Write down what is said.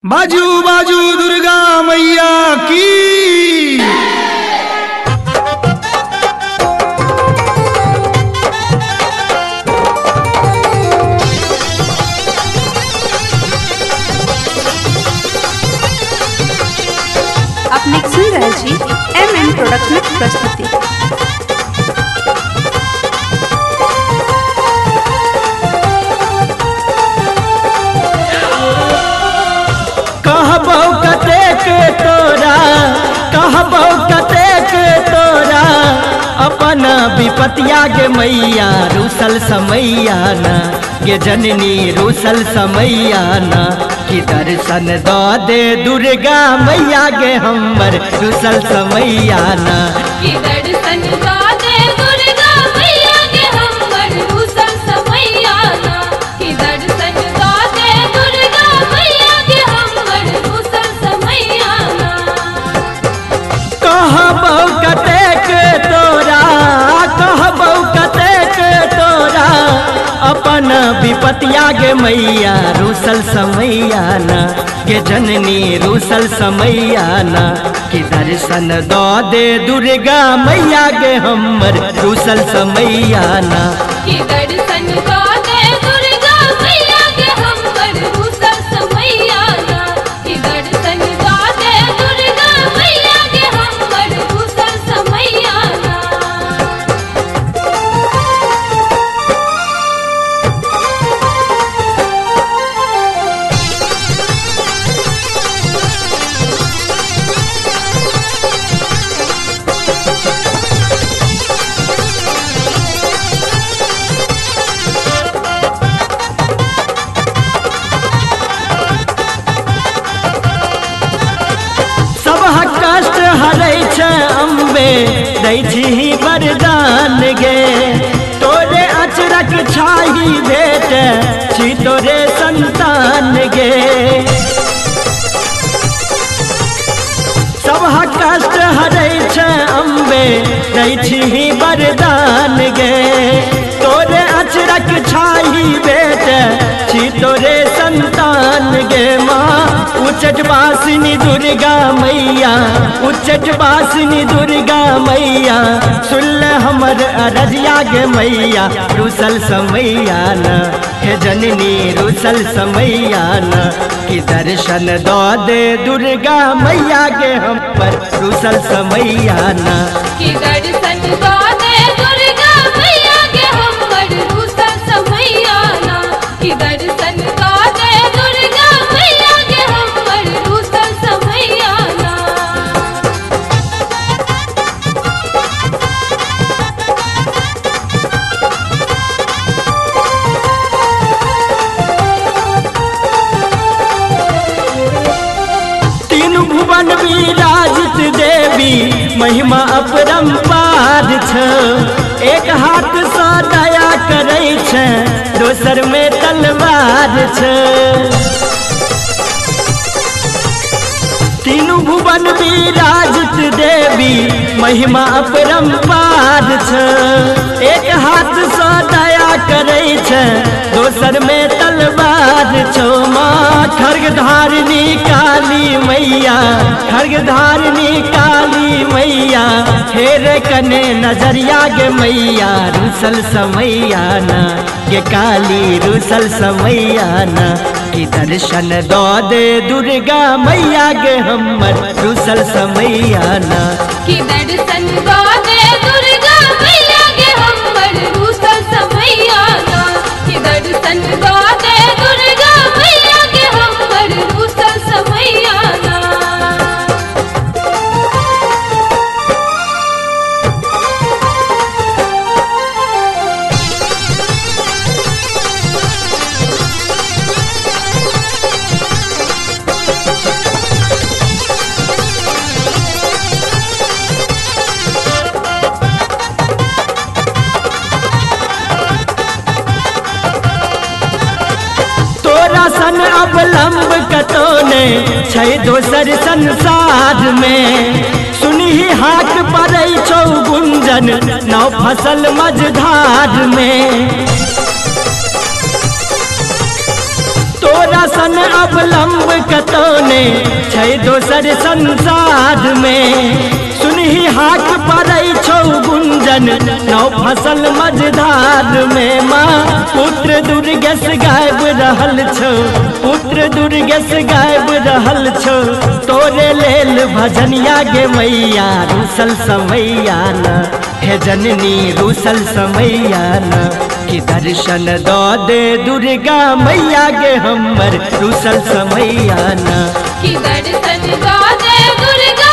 बाजू बाजू दुर्गा मैया की। आप सुन रहे छी MM प्रोडक्शन प्रस्तुति। कहबो कतेक तोरा, कहबो कतेक तोरा, अपन विपतिया गे मैया रूसल समैया ना, गे जननी रूसल समैया ना, कि दर्शन दो दे दुर्गा मैया गे हमर रूसल समैया ना, कि दर्शन दो दे दुर्गा मैया गे हमर रूसल समैया ना, कि दर्शन दो दे दुर्गा मैया गे हमर रूसल समैया ना। कहबो कतेक तोरा, कहबो कतेक तोरा, अपन विपतिया गे मैया रूसल समैया ना, गे जननी रूसल समैया ना, कि दर्शन दो दे दुर्गा मैया गे हमर रूसल समैया ना, कि दर्शन दो दे दुर्गा मैया गे हमर रूसल समैया ना, कि दर्शन दो दे दुर्गा मैया गे हमर रूसल समैया ना। कष्ट हरै छै अम्बे दै छी वरदान गे, तोरे अचरक छाही भेट छी तोरे संतान गे, सबह कष्ट हरै छै अम्बे दै छी वरदान गे, तोरे अचरक छाही भेट छी तोरे संतान गे। माँ उच्चट वासिनी दुर्गा मैया, उच्चट वासिनी दुर्गा मैया, सुन हमर अरजिया गे मैया रूसल समैया ना, हे जननी रूसल समैया ना, कि दर्शन दो दे दुर्गा मैया गे हमर रूसल समैया ना, कि दर्शन दो दे दुर्गा मैया गे हमर रूसल समैया ना, कि दर्शन दो दे दुर्गा मैया गे हमर रूसल समैया ना। तीन भुवन विराजित देवी महिमा अपरंपार छ, एक हाथ सँ दया करै छै दोसर में तलवार छ, तीनू भुवन विराजित देवी महिमा अपरंपार छ, एक हाथ सँ दया करै छै दोसर में तलवार छो। माँ खड्गधारिणी काली मैया, खड्गधारिणी काली मैया, हेर कने नजरिया गे मैया रूसल समैया ना, गे काली रूसल समैया ना, कि दर्शन दो दे दुर्गा मैया गे हमर रूसल समैया ना, कि दर्शन दो दे दुर्गा मैया गे हमर रूसल समैया ना, कि दर्शन दो दे दुर्गा मैया गे हमर रूसल समैया ना। सन अवलंब कतो ने छै दोसर संसार में, सुनही हाथ पड़ै छौ गुंजन नाव फसल मझधार में, तोरा सन अवलंब कतो में छै दोसर संसार में। सुनही हाक पड़ै छौ गुंजन नौ फसल मझधार में। माँ पुत्र दुर्गेश गायब रहल छौ, पुत्र दुर्गेश गायब रहल छौ। तोरे लेल भजनिया गे मैया रूसल समैया न, हे जननी रूसल समैया न। कि दर्शन दो दे दुर्गा मैया गे हमर रूसल समैया न। कि दर्शन दो दे दुर्गा